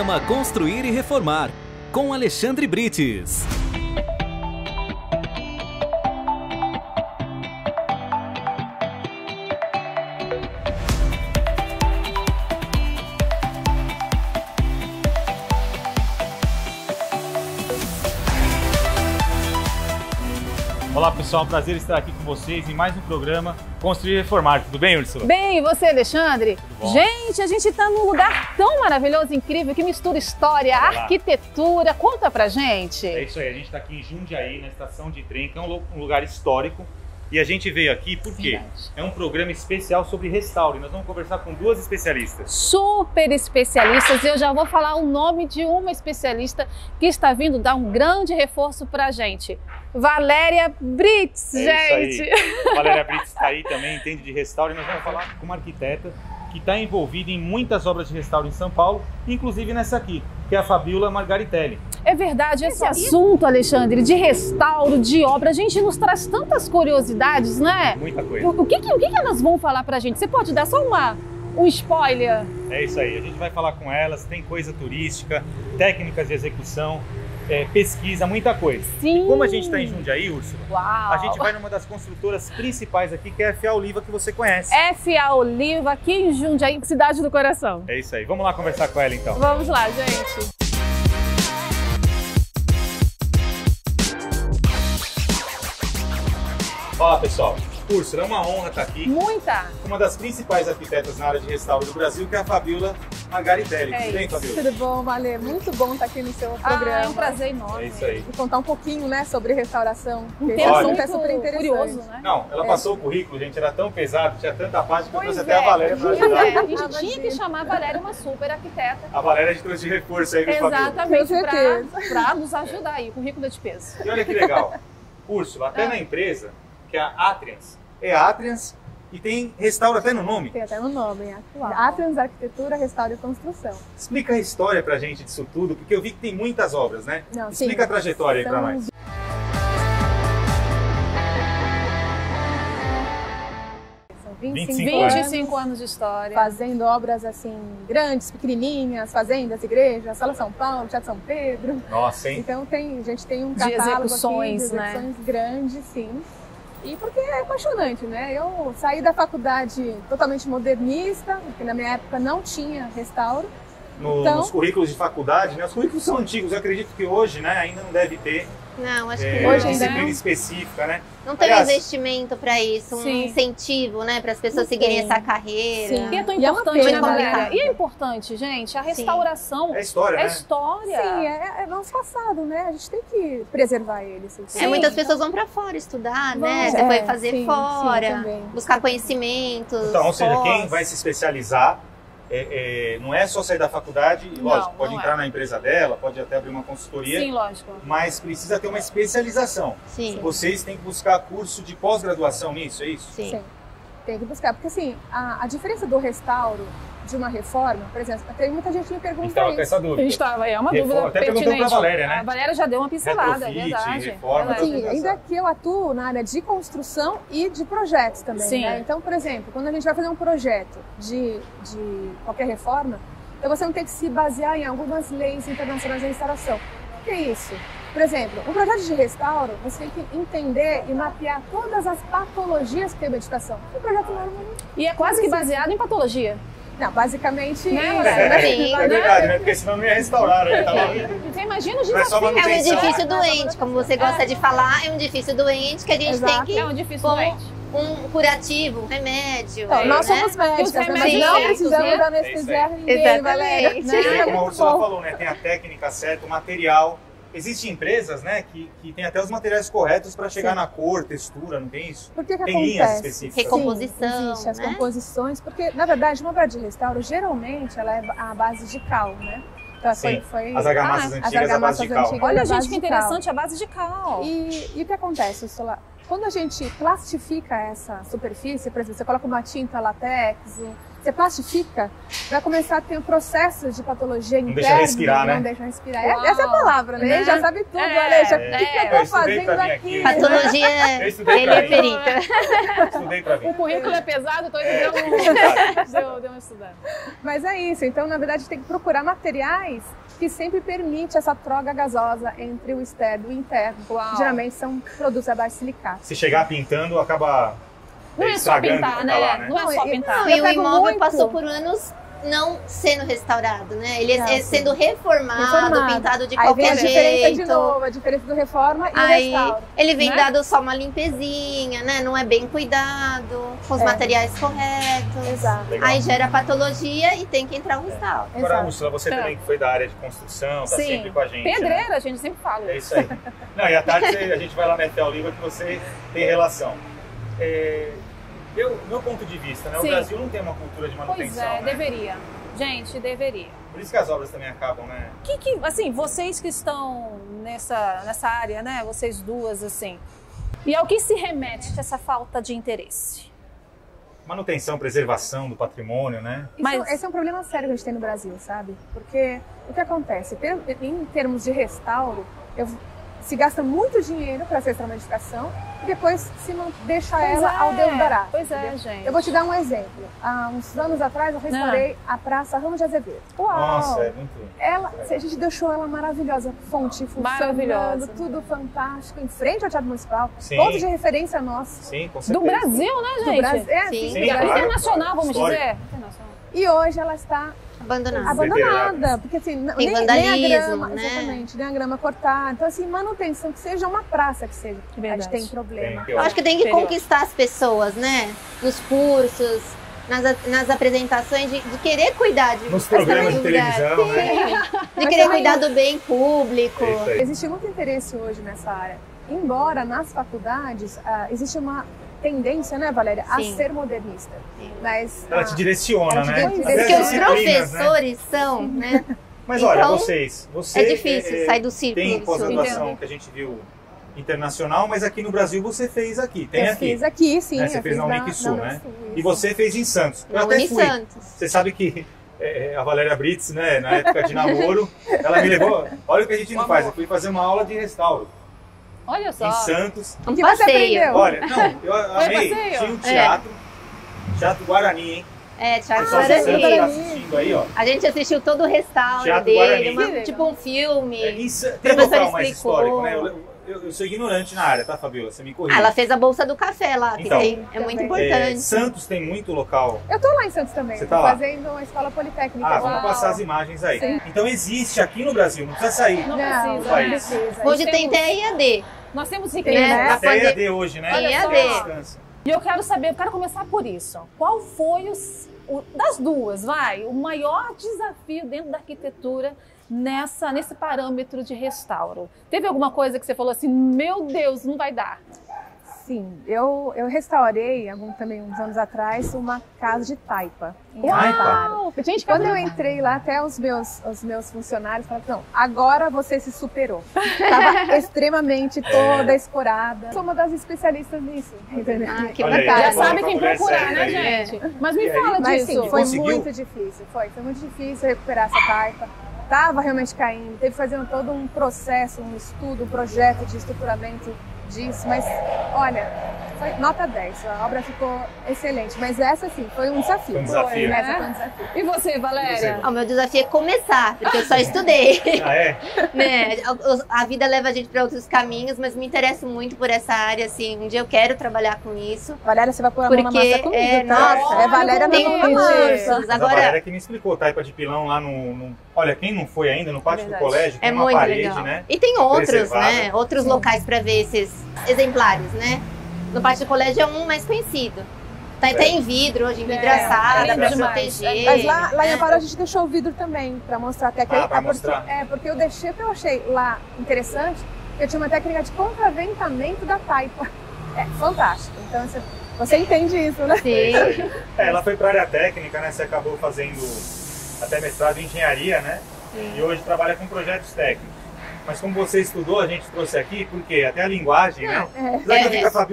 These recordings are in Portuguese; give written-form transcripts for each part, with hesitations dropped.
Programa Construir e Reformar, com Alexandre Brites. Olá pessoal, prazer estar aqui com vocês em mais um programa Construir e Reformar. Tudo bem, Úrsula? Bem, e você, Alexandre? Tudo bom? Gente, a gente está num lugar tão maravilhoso, incrível, que mistura história, arquitetura. Conta pra gente. É isso aí, a gente está aqui em Jundiaí, na estação de trem, que é um lugar histórico. E a gente veio aqui porque é um programa especial sobre restauro. E nós vamos conversar com duas especialistas. Super especialistas. Eu já vou falar o nome de uma especialista que está vindo dar um grande reforço pra gente. Valéria Brites, gente! Isso aí. Valéria Brites está aí também, entende de restauro. E nós vamos falar com uma arquiteta que está envolvida em muitas obras de restauro em São Paulo, inclusive nessa aqui, que é a Fabiola Margaritelli. É verdade, esse assunto, Alexandre, de restauro, de obra, a gente nos traz tantas curiosidades, né? Muita coisa. O que elas vão falar pra gente? Você pode dar só um spoiler? É isso aí, a gente vai falar com elas, tem coisa turística, técnicas de execução, pesquisa, muita coisa. Sim. E como a gente está em Jundiaí, Úrsula, Uau. a gente vai numa das construtoras principais aqui, que é a FA Oliva, que você conhece. FA Oliva, aqui em Jundiaí, cidade do coração. É isso aí, vamos lá conversar com ela então. Vamos lá, gente. Fala pessoal, Úrsula, é uma honra estar aqui. Muita. Uma das principais arquitetas na área de restauro do Brasil, que é a Fabiola Margaritelli. Tudo bem, Fabiola? Tudo bom, Valê? Muito bom estar aqui no seu programa. É um prazer enorme. É isso aí. E contar um pouquinho, né, sobre restauração. Um Esse tema assunto muito é super interessante. curioso, né? Não, ela passou o currículo, gente, era tão pesado, tinha tanta página que eu Pois trouxe até a Valéria para ajudar. A gente tinha que chamar a Valéria uma super arquiteta. A Valéria a gente trouxe de reforço aí, viu, Fabiola? Exatamente, Com certeza. para nos ajudar aí, com currículo de peso. E olha que legal, Úrsula, até na empresa, que é a Atrians, é a Atrians e tem restauro até no nome. Tem até no nome, Atrians Arquitetura, Restauro e Construção. Explica a história pra gente disso tudo, porque eu vi que tem muitas obras, né? Não, Explica sim. a trajetória aí pra São nós. São 25 anos de história. Fazendo obras assim, grandes, pequenininhas, fazendas, igrejas, Sala São Paulo, Teatro São Pedro. Nossa, hein? Então a gente tem um De catálogo execuções, aqui, de né? execuções grandes, sim. E porque é apaixonante, né? Eu saí da faculdade totalmente modernista, porque na minha época não tinha restauro. Então, Nos currículos de faculdade, né? Os currículos são antigos, eu acredito que hoje, né, ainda não deve ter Não, acho que hoje não. ainda disciplina não. específica, né? Não tem Aliás, investimento para isso, um Sim. incentivo, né, para as pessoas Não seguirem tem. essa carreira. Sim. E é tão E é uma importante, pena, né, Valéria? né? E é importante, gente, a restauração é história, é né? história. sim, é nosso passado, né? A gente tem que preservar ele. Assim. Sim. Muitas pessoas vão para fora estudar, né? Vão. Você foi É, fazer sim, fora, sim, também. buscar conhecimentos. Então, ou seja, pós. quem vai se especializar, não é só sair da faculdade, Não, lógico, pode não entrar é. na empresa dela, pode até abrir uma consultoria, Sim, lógico. mas precisa ter uma especialização. Sim, Vocês têm que buscar curso de pós-graduação nisso, é isso? sim. Sim, tem que buscar. Porque assim, a diferença do restauro de uma reforma, por exemplo, tem muita gente que me A gente pergunta estava com isso. essa A dúvida. gente estava, é uma Reforma, dúvida até perguntou pertinente. pra Valéria, né? A Valéria já deu uma pincelada, é Retrofit, verdade. reforma, Verdade. Sim, ainda que eu atuo na área de construção e de projetos também. Sim. Né? Então, por exemplo, quando a gente vai fazer um projeto de qualquer reforma, então você não tem que se basear em algumas leis internacionais de restauração. O que é isso? Por exemplo, um projeto de restauro, você tem que entender e mapear todas as patologias que tem a edificação. Um projeto normal E é quase que baseado em patologia. não, basicamente Né, isso, Valéria? né? Sim. É verdade, né? Porque senão não ia restaurar, né? Tava... Você imagina os Não é só desafios. É um manutenção. edifício doente, como você gosta de falar, é um edifício doente que a gente Exato. tem que É um difícil pôr doente. um curativo, um remédio. Então, nós né? somos médicos, Os né? mas remédios não certos, precisamos né? anestesiar ninguém, Exatamente. Valéria. E Né? aí, como a Muito Úrsula bom. falou, né? Tem a técnica certa, o material. Existem empresas, né, que tem até os materiais corretos para chegar Sim. na cor, textura, não tem isso? Por que Tem acontece? linhas específicas. Recomposição, Sim, existe as né? composições, porque na verdade uma obra de restauro geralmente ela é a base de cal, né? Então, Sim. foi As argamassas as antigas, a base argamassas de cal. antigas, Olha, a gente, base que de cal. interessante, a base de cal. E o que acontece, Úrsula? Quando a gente classifica essa superfície, por exemplo, você coloca uma tinta látex, Você plastifica, vai começar a ter um processo de patologia interna. deixa respirar, né? Não deixa respirar. Uau. Essa é a palavra, né? Ele já sabe tudo, Alexa. O que eu tô fazendo aqui? Patologia, Eu estudei ele pra é mim. perita. Estudei pra O vir. currículo é pesado, então ele deu uma estudada. Mas é isso. Então, na verdade, tem que procurar materiais que sempre permite essa troca gasosa entre o externo e o interno. Uau. Geralmente são produtos a base de silicato. Se chegar pintando, acaba Não é só estragando pintar, o que né? tá lá, né? Não é só pintar. Não, Eu e o pego imóvel muito. passou por anos não sendo restaurado, né? Ele Não, é sim. sendo reformado, pintado de Aí vem qualquer a diferença de jeito. novo, a diferença do reforma e Aí o restauro. ele vem né? dado só uma limpezinha, né? Não é bem cuidado, com os materiais corretos. Exato. Legal. Aí gera patologia e tem que entrar o restauro. Agora, Exato. Úrsula, você Tá. também que foi da área de construção, tá Sim. sempre com a gente. né? Pedreira, a gente sempre fala. É isso aí. Não, e à tarde a gente vai lá na FA Oliva que você tem relação. Meu ponto de vista, né? O Sim. Brasil não tem uma cultura de Pois manutenção, é, né? deveria. Gente, deveria. Por isso que as obras também acabam, né? Assim, vocês que estão nessa área, né? Vocês duas, assim. E ao que se remete essa falta de interesse? Manutenção, preservação do patrimônio, né? Esse é um problema sério que a gente tem no Brasil, sabe? Porque o que acontece? Em termos de restauro, se gasta muito dinheiro para essa extramaedificação e depois deixa ela ao Deus dará. Pois é, entendeu? gente. Eu vou te dar um exemplo. Há uns anos atrás eu restaurei a Praça Ramos de Azevedo. Uau! Nossa, é muito... A gente deixou ela maravilhosa, fonte funcionando, Maravilhosa. tudo fantástico, em frente ao Teatro Municipal, Sim. ponto de referência nosso. Sim, com certeza. Do Brasil, né, Do gente? Brasil, Sim. do Sim, Brasil. claro. Internacional, vamos Histórico. dizer. Internacional. E hoje ela está Abandonado. abandonada, porque assim, Tem nem a vandalismo, grama, né? exatamente, nem a grama cortar. Então assim, manutenção, que seja uma praça que seja, a Verdade. gente tem problema. Tem, Eu acho que tem que Interior. conquistar as pessoas, né? Nos cursos, nas apresentações, de querer cuidar de Nos programas de do lugar. televisão, né? De Mas querer também- cuidar do bem público. É isso aí. Existe muito interesse hoje nessa área. Embora nas faculdades existe uma tendência, né, Valéria, a Sim. ser modernista. Sim. Mas Ela te direciona, Ela te né? direciona. Até Porque as os disciplinas, né? professores são, né? Mas olha, Então, você É difícil sair do círculo. tem do pós-graduação Entendo. que a gente viu internacional, mas aqui no Brasil você fez aqui, tem eu aqui. fiz aqui, sim. Né? Você eu fez fiz na Unisul, né? Unisul, E isso. você fez em Santos. Eu Na até fui. Unisantos. Você sabe que a Valéria Brits, né, na época de namoro, ela me levou. Olha o que a gente não faz. Eu fui fazer uma aula de restauro Olha só. em Santos. O que passeio. você aprendeu? Olha, não, eu amei. passeio? Tinha um teatro Guarani, hein? É, Thiago Pessoal, você que Guarani. está assistindo aí, ó. A gente assistiu todo o restauro Teatro Guarani. dele, Que legal. tipo um filme. Tem um professor local mais explicou. histórico, né? Eu sou ignorante na área, tá, Fabiola? Você me corrige. Ela fez a bolsa do café lá, que Então, é muito também. importante. Santos tem muito local. Eu tô lá em Santos também, Você tô tá lá? fazendo a escola politécnica. Ah, lá. vamos passar as imagens aí. Sim. Então existe aqui no Brasil, não precisa sair. Não Não, precisa, não né? precisa. Hoje temos- tem até IAD. Nós temos Tem, riqueza. né? Até Pode- EAD hoje, né? Tem À EAD. distância. E eu quero saber, eu quero começar por isso. Qual foi das duas, o maior desafio dentro da arquitetura nesse parâmetro de restauro? Teve alguma coisa que você falou assim, meu Deus, não vai dar? Sim, eu restaurei também uns anos atrás uma casa de taipa em Amparo. Uau! Gente, Quando eu entrei lá, até os meus funcionários falaram, não, agora você se superou. Estava extremamente toda escorada. Sou uma das especialistas nisso, entendeu? Ah, que Olha aí, bacana. já Agora sabe pra quem mulher procurar, séria né, aí. gente? Mas me E aí? fala Mas disso. sim, foi Conseguiu? muito difícil. Foi muito difícil recuperar essa taipa. Estava realmente caindo, teve que fazer todo um processo, um estudo, um projeto de estruturamento disso, mas olha, foi nota 10, a obra ficou excelente, mas essa sim, foi um desafio. Foi um desafio. né? Essa foi um desafio. E você, Valéria? O meu desafio é começar, porque eu só estudei. Ah, é? Né? A vida leva a gente para outros caminhos, mas me interesso muito por essa área, assim, um dia eu quero trabalhar com isso. Valéria, você vai pôr a mão na Porque, massa comigo, tá? nossa, É Valéria na tem mão na cursos, massa. Mas a agora Valéria que me explicou, taipa de pilão lá Olha, quem não foi ainda, no pátio do Verdade. colégio, tem é uma muito parede, legal. né? E tem outros, preservada. né? Outros locais para ver esses exemplares, né? No pátio do colégio é um mais conhecido. Tá até em vidro, hoje em vidraçada, lindo para demais. proteger. Mas lá em né? Amparo a gente deixou o vidro também, para mostrar até que pra porque, mostrar. porque eu deixei, porque eu achei lá interessante, eu tinha uma técnica de contraventamento da taipa. É fantástico. Então você entende isso, né? É isso aí. Ela foi para área técnica, né? Você acabou fazendo até mestrado em engenharia, né? E hoje trabalha com projetos técnicos. Mas como você estudou, a gente trouxe aqui, porque até a linguagem, né?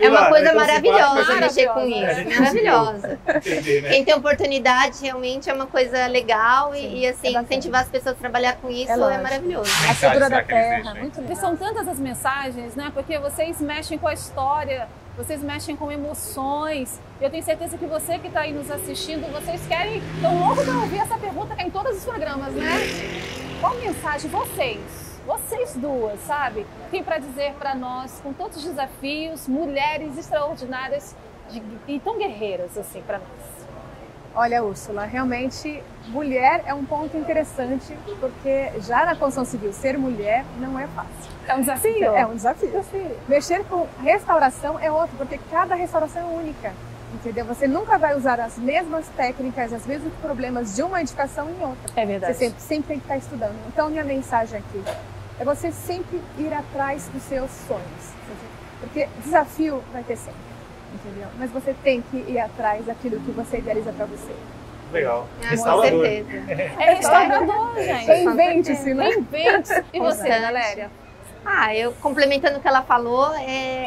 É uma coisa maravilhosa mexer com isso. A gente Maravilhosa. entender, né? Quem tem oportunidade realmente é uma coisa legal e assim, incentivar as pessoas a trabalhar com isso é maravilhoso. A cultura da Será que eles terra, deixam, hein? muito E legal. são tantas as mensagens, né? Porque vocês mexem com a história, vocês mexem com emoções. Eu tenho certeza que você que está aí nos assistindo, vocês querem, estão loucos para ouvir essa pergunta que é em todos os programas, né? Qual mensagem vocês duas, sabe, tem para dizer para nós, com tantos desafios, mulheres extraordinárias e tão guerreiras assim para nós? Olha, Úrsula, realmente mulher é um ponto interessante, porque já na construção civil ser mulher não é fácil. É um desafio? É um desafio. Mexer com restauração é outro, porque cada restauração é única, entendeu? Você nunca vai usar as mesmas técnicas, os mesmos problemas de uma edificação em outra. É verdade. Você sempre tem que estar estudando. Então, minha mensagem aqui é você sempre ir atrás dos seus sonhos, porque desafio vai ter sempre, entendeu? Mas você tem que ir atrás daquilo que você idealiza para você. Legal. Com Restaurador. certeza. É restaurador, gente. Reinvente-se, né? Reinvente-se. E você, Constante. Valéria? Eu complementando o que ela falou,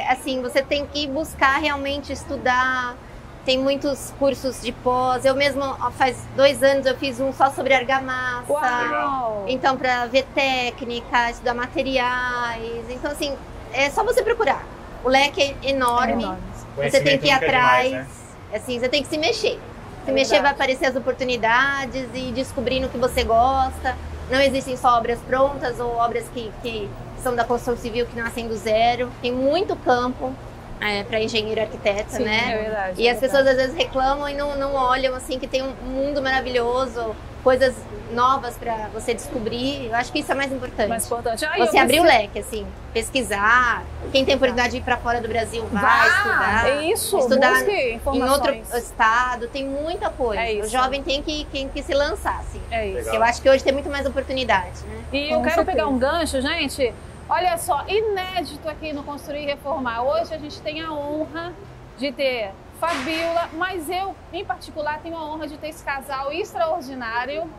assim, você tem que buscar realmente estudar. Tem muitos cursos de pós. Eu mesma, faz 2 anos, eu fiz um só sobre argamassa. Uau! Então, para ver técnica, estudar materiais. Então, assim, é só você procurar. O leque é enorme. Você tem que ir Conhecimento nunca é atrás. demais, né? Assim, você tem que se mexer. Se É mexer, verdade. vai aparecer as oportunidades e descobrindo o que você gosta. Não existem só obras prontas ou obras que são da construção civil que nascem do zero. Tem muito campo para engenheiro e arquiteto, Sim, né? é verdade. E as pessoas às vezes reclamam e não olham assim que tem um mundo maravilhoso, coisas novas para você descobrir. Eu acho que isso é mais importante. Mais importante. Você abrir o leque, assim, pesquisar. Quem tem oportunidade de ir para fora do Brasil vai estudar. É isso, Estudar busque em informações. outro estado, tem muita coisa. É isso. O jovem tem que se lançar, assim. É isso. Legal. Eu acho que hoje tem muito mais oportunidade, né? E eu Com quero certeza. pegar um gancho, gente. Olha só, inédito aqui no Construir e Reformar. Hoje a gente tem a honra de ter Fabíola, mas eu, em particular, tenho a honra de ter esse casal extraordinário,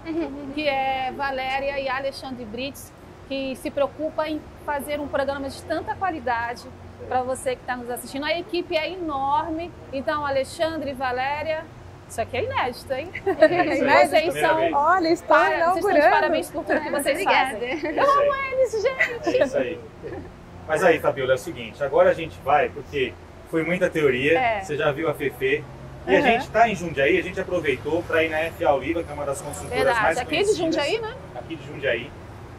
que é Valéria e Alexandre Brits, que se preocupa em fazer um programa de tanta qualidade para você que está nos assistindo. A equipe é enorme, então Alexandre e Valéria, isso aqui é inédito, hein? Inédito? Vocês são... Primeira vez. Olha, estou Vocês estão de inaugurando. parabéns por tudo que vocês fazem. Eu amo Eles, gente! É isso aí. Mas aí, Fabíola, é o seguinte, agora a gente vai, porque foi muita teoria, você já viu a Fefe, e a gente está em Jundiaí, a gente aproveitou para ir na FA Oliva, que é uma das construtoras mais Verdade, aqui de conhecidas. Jundiaí, né? Aqui de Jundiaí.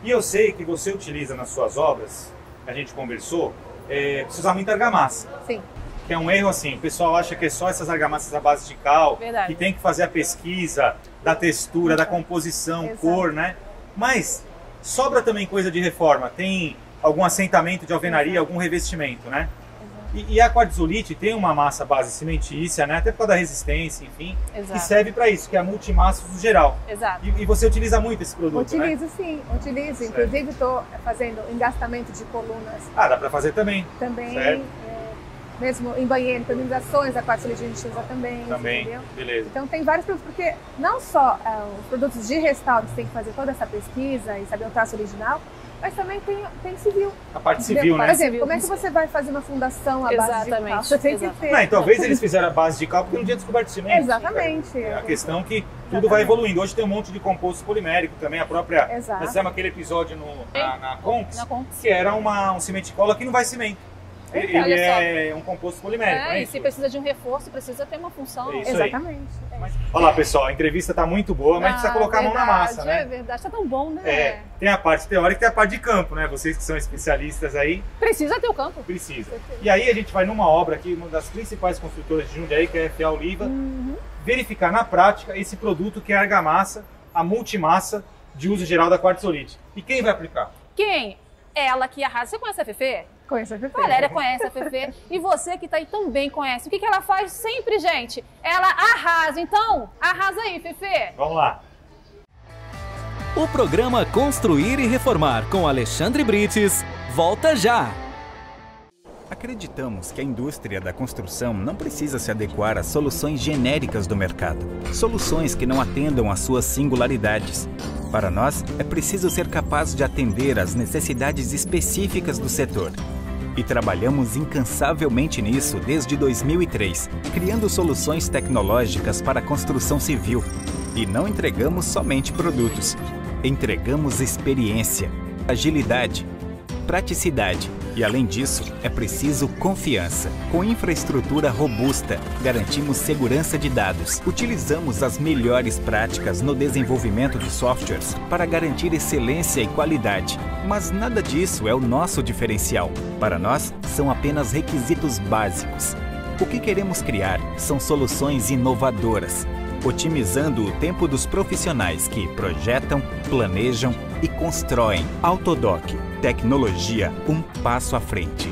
E eu sei que você utiliza nas suas obras, a gente conversou, você usa muita argamassa. Sim. Que é um erro assim, o pessoal acha que é só essas argamassas à base de cal, Verdade. que tem que fazer a pesquisa da textura, da composição, Exato. cor, né? Mas sobra também coisa de reforma, tem algum assentamento de alvenaria, algum revestimento, né? E a quartzolite tem uma massa base cimentícia, né? Até por causa da resistência, enfim, Exato. que serve para isso, que é a multimassa do geral. Exato. E você utiliza muito esse produto, né? Utilizo sim, utilizo. Inclusive estou fazendo engastamento de colunas Ah, dá para fazer também. também. Certo. Mesmo em banheiro, permutações, a quartzolite a gente usa também, Também, entendeu? beleza. Então tem vários produtos, porque não só os produtos de restauro você tem que fazer toda essa pesquisa e saber o traço original, mas também tem civil. A parte civil, Por né? exemplo, como é que você vai fazer uma fundação à base de cal? Exatamente, Você tem que exato. ter. Não, e talvez eles fizeram a base de cal porque não tinha descoberto cimento. Exatamente. É a questão que tudo vai evoluindo. Hoje tem um monte de composto polimérico também, a própria... Exato. Nós fizemos aquele episódio na Conx, Na Conx. que era um cimento de cola que não vai cimento. Ele Olha só. é um composto polimérico, né? E se precisa de um reforço, precisa ter uma função. É isso aí. Exatamente. Olha lá, pessoal, a entrevista tá muito boa, mas precisa colocar a mão na massa, É né? verdade, tá tão bom, né? É, tem a parte teórica e tem a parte de campo, né? Vocês que são especialistas aí, Precisa ter o campo. precisa. E aí a gente vai numa obra aqui, uma das principais construtoras de Jundiaí, que é a FA Oliva, verificar na prática esse produto que é a argamassa, a multimassa de uso geral da quartzolite. E quem vai aplicar? Quem? Ela que arrasa. Você conhece a Fefe? Conheço a Fefe. Valéria conhece a Fefe e você que tá aí também conhece. O que ela faz sempre, gente? Ela arrasa. Então, arrasa aí, Fefe. Vamos lá. O programa Construir e Reformar com Alexandre Brites volta já. Acreditamos que a indústria da construção não precisa se adequar às soluções genéricas do mercado, soluções que não atendam às suas singularidades. Para nós, é preciso ser capaz de atender às necessidades específicas do setor. E trabalhamos incansavelmente nisso desde 2003, criando soluções tecnológicas para a construção civil. E não entregamos somente produtos, entregamos experiência, agilidade, praticidade. E além disso, é preciso confiança. Com infraestrutura robusta, garantimos segurança de dados. Utilizamos as melhores práticas no desenvolvimento de softwares para garantir excelência e qualidade. Mas nada disso é o nosso diferencial. Para nós, são apenas requisitos básicos. O que queremos criar são soluções inovadoras, otimizando o tempo dos profissionais que projetam, planejam e constroem. Autodoc. Tecnologia, um passo à frente.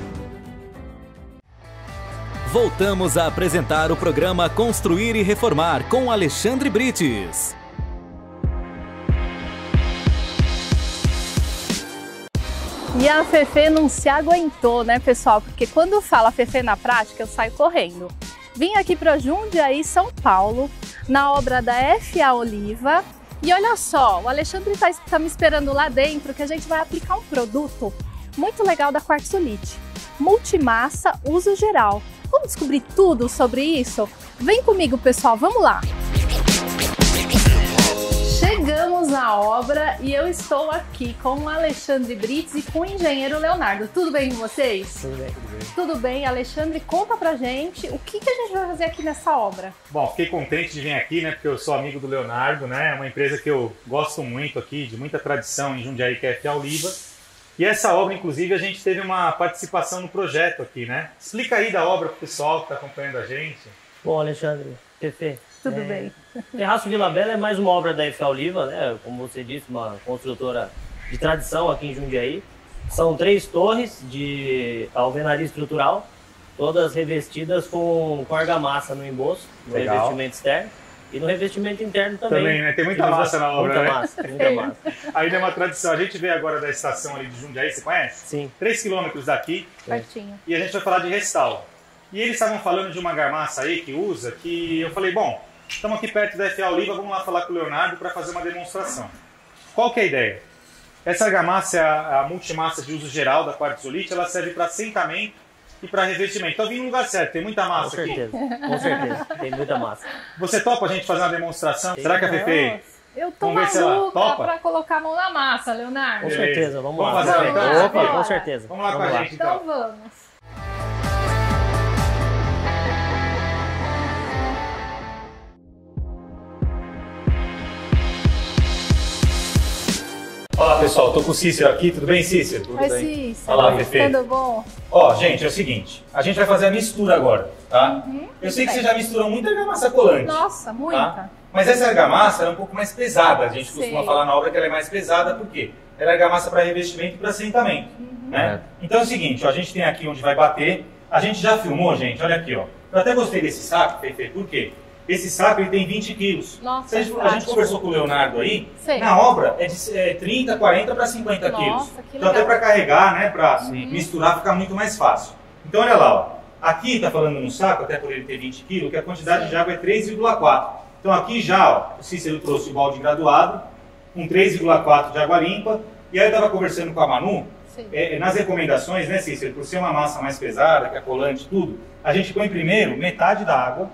Voltamos a apresentar o programa Construir e Reformar com Alexandre Brites. E a Fefe não se aguentou, né, pessoal? Porque quando fala Fefe na prática, eu saio correndo. Vim aqui para Jundiaí, São Paulo, na obra da FA Oliva. E olha só, o Alexandre tá me esperando lá dentro que a gente vai aplicar um produto muito legal da Quartzolite. Multimassa, uso geral. Vamos descobrir tudo sobre isso? Vem comigo, pessoal, vamos lá! Chegamos na obra e eu estou aqui com o Alexandre Brites e com o engenheiro Leonardo. Tudo bem com vocês? Tudo bem, tudo bem. Tudo bem, Alexandre, conta pra gente o que a gente vai fazer aqui nessa obra. Bom, fiquei contente de vir aqui, né, porque eu sou amigo do Leonardo, né, é uma empresa que eu gosto muito aqui, de muita tradição em Jundiaí, que é a FA Oliva. E essa obra, inclusive, a gente teve uma participação no projeto aqui, né? Explica aí da obra pro pessoal que está acompanhando a gente. Bom, Alexandre, Fefe, Tudo bem. Terraço Vila Bela é mais uma obra da FA Oliva, né? Como você disse, uma construtora de tradição aqui em Jundiaí. São 3 torres de alvenaria estrutural, todas revestidas com argamassa no emboço, no Legal. Revestimento externo. E no revestimento interno também. Também, né? Tem muita massa na obra, muita né? massa, muita massa. Ainda é uma tradição. A gente veio agora da estação ali de Jundiaí, você conhece? Sim. 3 quilômetros daqui. Pertinho. E a gente vai falar de restauro. E eles estavam falando de uma argamassa aí que usa, que eu falei, bom, estamos aqui perto da FA Oliva, vamos lá falar com o Leonardo para fazer uma demonstração. Qual que é a ideia? Essa argamassa é a multimassa de uso geral da Quartzolite, ela serve para assentamento e para revestimento. Então eu vim no lugar certo, tem muita massa Com aqui. certeza, com certeza. Tem muita massa. Você topa a gente fazer uma demonstração? Será que a Fefe... Eu tô Vamos ver se ela maluca topa? pra colocar a mão na massa, Leonardo. Com Beleza. certeza, vamos Vamos lá. fazer então? Opa, Bora. com certeza. Vamos lá com a gente Então então. vamos. Olá pessoal, estou com o Cícero aqui, tudo bem Cícero? Oi, Cícero. Olá, Fefe. Tudo bom? Ó, gente, é o seguinte, a gente vai fazer a mistura agora, tá? Eu sei que vocês já misturam muita argamassa colante. Nossa, muita. Tá? Mas essa argamassa é um pouco mais pesada. A gente Sei. costuma falar na obra que ela é mais pesada, por quê? Ela é argamassa para revestimento e para assentamento. Né? Então é o seguinte, ó, a gente tem aqui onde vai bater. A gente já filmou, gente, olha aqui, ó. Eu até gostei desse saco, Fefe, por quê? Esse saco ele tem 20 quilos. Nossa, A gente prático. conversou com o Leonardo aí, Sei. na obra é de 30, 40 para 50 Nossa, quilos. que Então até legal. para carregar, né, para misturar fica muito mais fácil. Então olha lá, ó. Aqui está falando no saco, até por ele ter 20 quilos, que a quantidade de água é 3,4. Então aqui já, ó, o Cícero trouxe o balde graduado, com 3,4 de água limpa. E aí eu estava conversando com a Manu, Sim. nas recomendações, né, Cícero, por ser uma massa mais pesada, que é colante, tudo, a gente põe primeiro metade da água,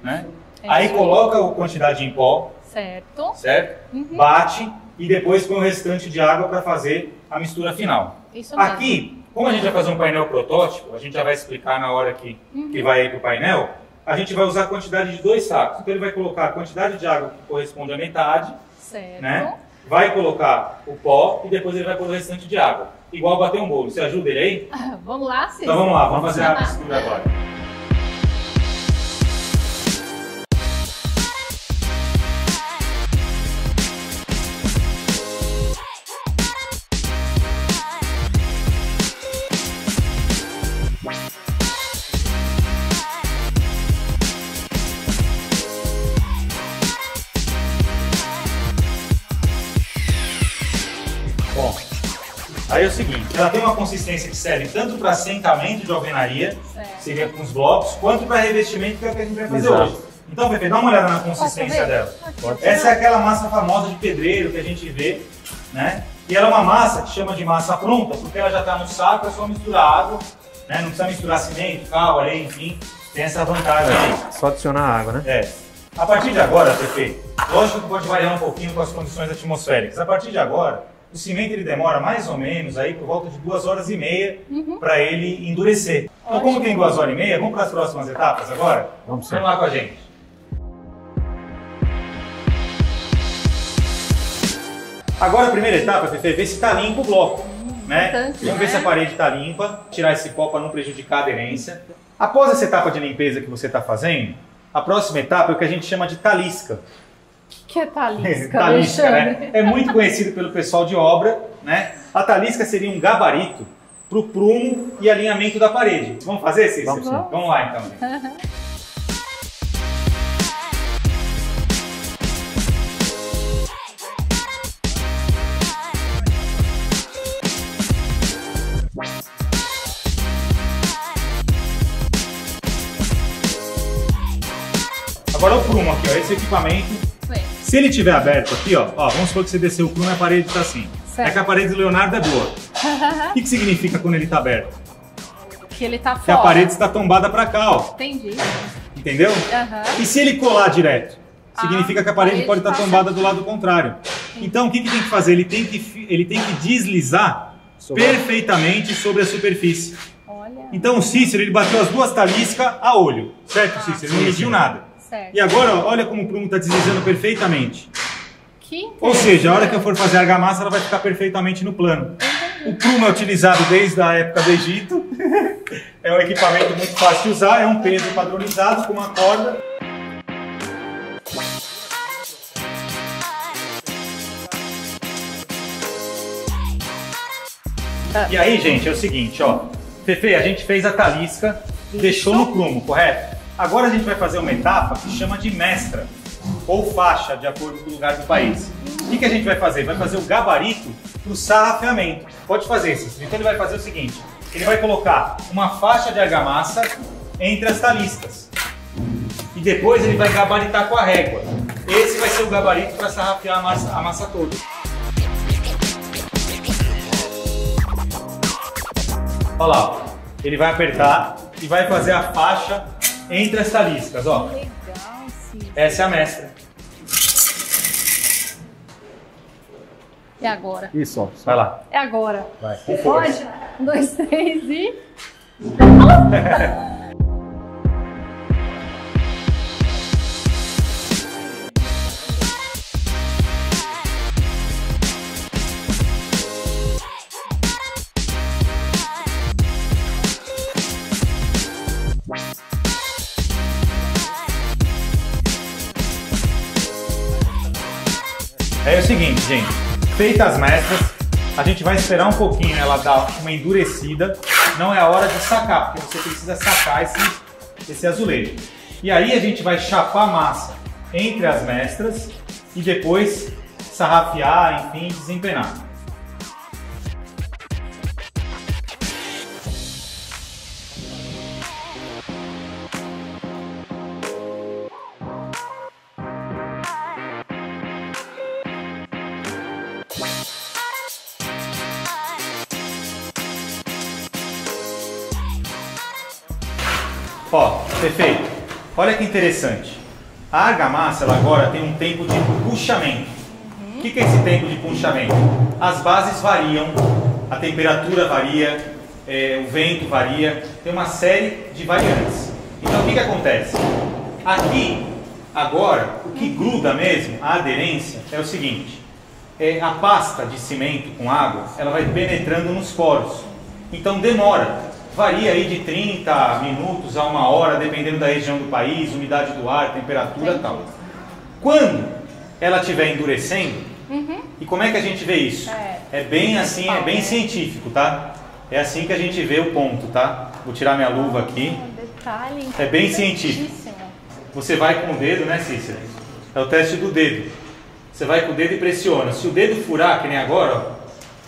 né? Aí coloca a quantidade em pó, Certo. certo? Bate e depois põe o restante de água para fazer a mistura final. Isso mesmo. Aqui, como a gente vai fazer um painel protótipo, a gente já vai explicar na hora que vai ir para o painel, a gente vai usar a quantidade de 2 sacos. Então ele vai colocar a quantidade de água que corresponde à metade, Certo. né? Vai colocar o pó e depois ele vai pôr o restante de água. Igual bater um bolo. Você ajuda ele aí? Vamos lá, Cícero? Então vamos lá, vamos fazer a mistura agora. Bom, Aí é o seguinte, ela tem uma consistência que serve tanto para assentamento de alvenaria, seria com os blocos, quanto para revestimento, que é o que a gente vai fazer hoje. Então, Pepe, dá uma olhada na consistência dela. Essa é aquela massa famosa de pedreiro que a gente vê, né? E ela é uma massa que chama de massa pronta, porque ela já está no saco, é só misturar água, né? Não precisa misturar cimento, cal, areia, enfim, tem essa vantagem aí. Só adicionar água, né? É. A partir de agora, Pepe, lógico que pode variar um pouquinho com as condições atmosféricas. A partir de agora, o cimento ele demora mais ou menos aí por volta de 2 horas e meia para ele endurecer. Então, como tem 2 horas e meia, vamos para as próximas etapas agora? Vamos lá com a gente. Agora a primeira etapa, Pepe, ver se está limpo o bloco. Né? Vamos ver se a parede está limpa, tirar esse pó para não prejudicar a aderência. Após essa etapa de limpeza que você está fazendo, a próxima etapa é o que a gente chama de talisca. O que é talisca? Talisca, né? É muito conhecido pelo pessoal de obra, né? A talisca seria um gabarito para o prumo e alinhamento da parede. Vamos fazer, Cícero? Vamos lá, então. Agora o prumo aqui, ó, esse equipamento, se ele estiver aberto aqui, ó, vamos supor que você desceu o prumo e a parede está assim. Certo. É que a parede do Leonardo é boa. O que significa quando ele está aberto? Que ele está fora. Que a parede está tombada para cá, ó. Entendi. Entendeu? E se ele colar direto? Significa que a parede pode estar tombada do lado contrário. Então o que tem que fazer? Ele tem que deslizar perfeitamente sobre a superfície. Olha. Então o Cícero, ele bateu as 2 taliscas a olho, certo, Cícero? Ele não mediu nada. Certo. E agora, ó, olha como o prumo está deslizando perfeitamente. Que Ou seja, a hora que eu for fazer a argamassa, ela vai ficar perfeitamente no plano. O prumo é utilizado desde a época do Egito. É um equipamento muito fácil de usar, é um peso padronizado com uma corda. E aí, gente, é o seguinte, ó. Fefe, a gente fez a talisca, deixou no prumo, correto? Agora a gente vai fazer uma etapa que chama de mestra, ou faixa, de acordo com o lugar do país. O que a gente vai fazer? Vai fazer o gabarito para o sarrafeamento. Pode fazer isso. Então ele vai fazer o seguinte, ele vai colocar uma faixa de argamassa entre as taliscas. E depois ele vai gabaritar com a régua. Esse vai ser o gabarito para sarrafear a massa toda. Olha lá, ó. Ele vai apertar e vai fazer a faixa entre as taliscas, ó. legal, sim. Essa é a mestra. E agora? Isso, ó. Vai lá. É agora. Vai. Pode? 1, 2, 3 e... É o seguinte, gente, feitas as mestras, a gente vai esperar um pouquinho ela dar uma endurecida, não é a hora de sacar, porque você precisa sacar esse azulejo. E aí a gente vai chapar a massa entre as mestras e depois sarrafear, enfim, desempenar. Ó, perfeito. Olha que interessante. A argamassa, ela agora tem um tempo de puxamento. O que é esse tempo de puxamento? As bases variam, a temperatura varia, o vento varia, tem uma série de variantes. Então o que acontece? Aqui, agora, o que gruda mesmo, a aderência, é o seguinte. A pasta de cimento com água, ela vai penetrando nos poros. Então demora. Varia aí de 30 minutos a 1 hora, dependendo da região do país, umidade do ar, temperatura e tal. Quando ela estiver endurecendo, e como é que a gente vê isso? É bem assim, é bem científico, tá? É assim que a gente vê o ponto, tá? Vou tirar minha luva aqui. Detalhe. É bem científico. Você vai com o dedo, né, Cícera? É o teste do dedo. Você vai com o dedo e pressiona. Se o dedo furar, que nem agora, ó,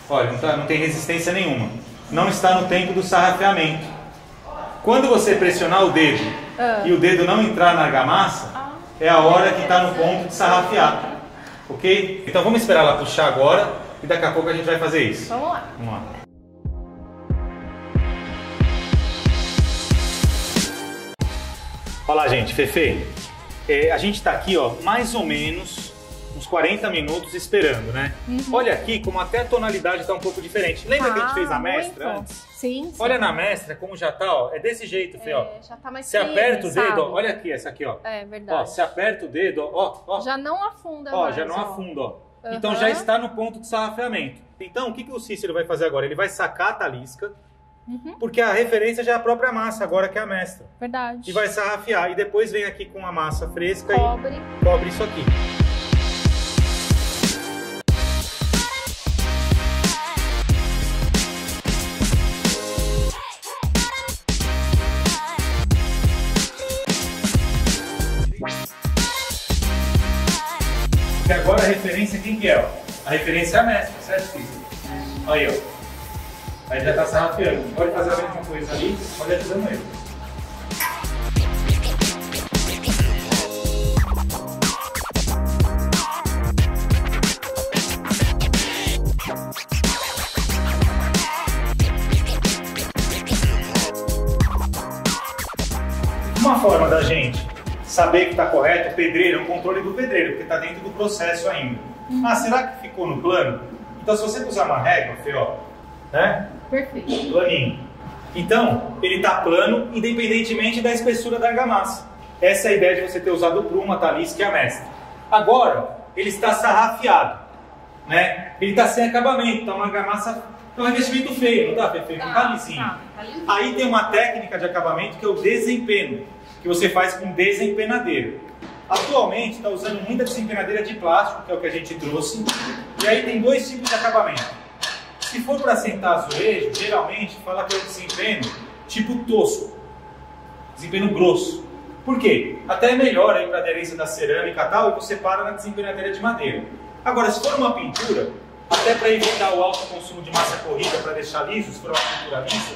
Olha, não tem resistência nenhuma. Não está no tempo do sarrafeamento. Quando você pressionar o dedo e o dedo não entrar na argamassa, é a hora que está no ponto de sarrafear. Ok? Então vamos esperar ela puxar agora e daqui a pouco a gente vai fazer isso. Vamos lá. Vamos lá. Olha lá, gente, Fefe. A gente está aqui, ó, mais ou menos uns 40 minutos esperando, né? Olha aqui como até a tonalidade está um pouco diferente. Lembra que a gente fez a mestra antes? Sim. Olha na mestra como já tá, ó. É desse jeito, Fê, ó. Já tá mais Você firme, aperta o dedo, sabe? ó. Olha aqui, essa aqui, ó. É verdade. Ó, você aperta o dedo, ó. Já não afunda Ó, mais, já não afunda, ó. Então já está no ponto de sarrafeamento. Então, o que o Cícero vai fazer agora? Ele vai sacar a talisca, porque a referência já é a própria massa, agora que é a mestra. Verdade. E vai sarrafear. E depois vem aqui com a massa fresca Cobre. e cobre isso aqui. E agora a referência quem que é? Ó? A referência é a mestra, certo, Cícero? Aí, ó. Aí já está sarrafeando. Pode fazer a mesma coisa ali, pode ajudando ele. Uma forma da gente saber que está correto, o pedreiro, é um controle do pedreiro, porque está dentro do processo ainda. Ah, será que ficou no plano? Então, se você usar uma régua, Fê, ó, né? Perfeito. Planinho. Então, ele está plano, independentemente da espessura da argamassa. Essa é a ideia de você ter usado o prumo, a talisca e a mestra. Agora, ele está sarrafeado, né? Ele está sem acabamento, está uma argamassa, é um revestimento feio, não está, Fefe? Não está lisinho. Aí tem uma técnica de acabamento que é o desempeno, que você faz com desempenadeira. Atualmente está usando muita desempenadeira de plástico, que é o que a gente trouxe. E aí tem dois tipos de acabamento. Se for para sentar azulejo, geralmente fala que é o desempeno tipo tosco, desempeno grosso. Por quê? Até é melhor aí para aderência da cerâmica e tal, e você para na desempenadeira de madeira. Agora, se for uma pintura, até para evitar o alto consumo de massa corrida, para deixar liso, se for uma pintura lisa,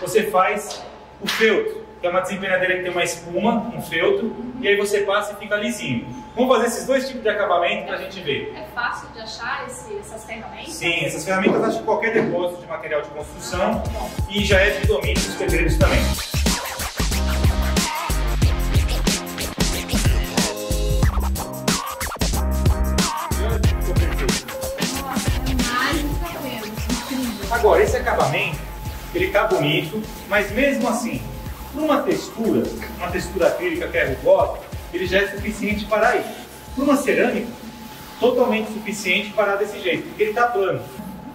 você faz o feltro, que é uma desempenadeira que tem uma espuma, um feltro, e aí você passa e fica lisinho. Vamos fazer esses dois tipos de acabamento para a gente ver. É fácil de achar essas ferramentas? Sim, essas ferramentas acham em qualquer depósito de material de construção e já é de domínio dos pedreiros também. Agora, esse acabamento, ele tá bonito, mas mesmo assim, para uma textura acrílica que é rugosa, ele já é suficiente para aí. Para uma cerâmica, totalmente suficiente para desse jeito, porque ele está plano.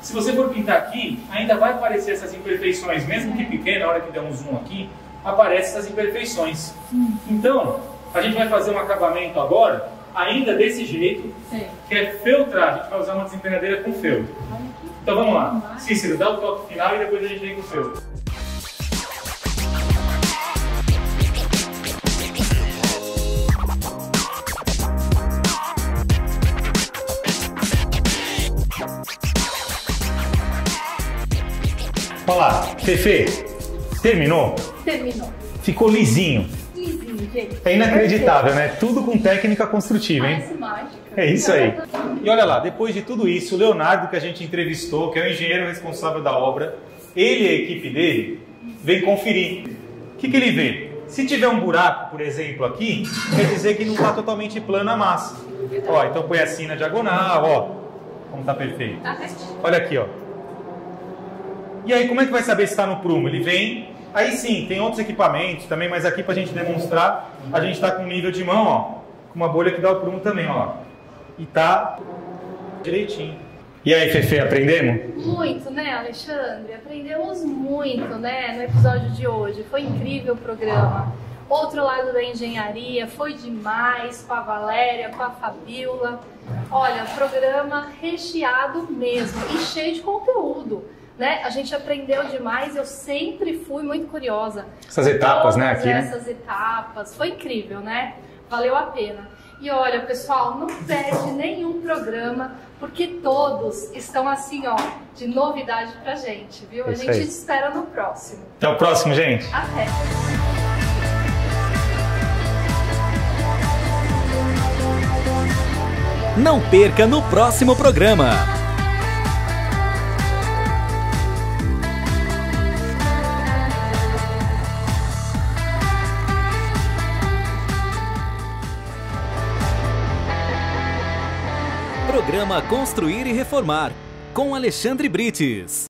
Se você for pintar aqui, ainda vai aparecer essas imperfeições, mesmo que pequena, na hora que der um zoom aqui, aparecem essas imperfeições. Então, a gente vai fazer um acabamento agora, ainda desse jeito, que é feltrar. A gente vai usar uma desempenadeira com feltro. Então vamos lá. Cícero, dá o toque final e depois a gente vem com o feltro. Olha lá, Fefe, terminou? Terminou. Ficou lisinho. Lisinho, gente. É inacreditável, né? Tudo com técnica construtiva, hein? Parece mágica. É isso aí. E olha lá, depois de tudo isso, o Leonardo, que a gente entrevistou, que é o engenheiro responsável da obra, ele e a equipe dele, vem conferir. O que ele vê? Se tiver um buraco, por exemplo, aqui, quer dizer que não está totalmente plana a massa. Ó, então põe assim na diagonal, ó, como está perfeito. Olha aqui, ó. E aí, como é que vai saber se está no prumo? Ele vem, aí sim, tem outros equipamentos também, mas aqui para a gente demonstrar, a gente está com nível de mão, ó, com uma bolha que dá o prumo também, ó. E tá direitinho. E aí, Fefe, aprendemos? Muito, né, Alexandre? Aprendemos muito, né, no episódio de hoje. Foi incrível o programa. Outro lado da engenharia, foi demais, com a Valéria, com a Fabiola. Olha, programa recheado mesmo e cheio de conteúdo. Né? A gente aprendeu demais, eu sempre fui muito curiosa. Essas etapas, né? Aqui, essas etapas, foi incrível, né? Valeu a pena. E olha, pessoal, não perde nenhum programa, porque todos estão assim, ó, de novidade pra gente, viu? A gente te espera no próximo. Até o próximo, gente. Até! Não perca no próximo programa. Programa Construir e Reformar, com Alexandre Brites.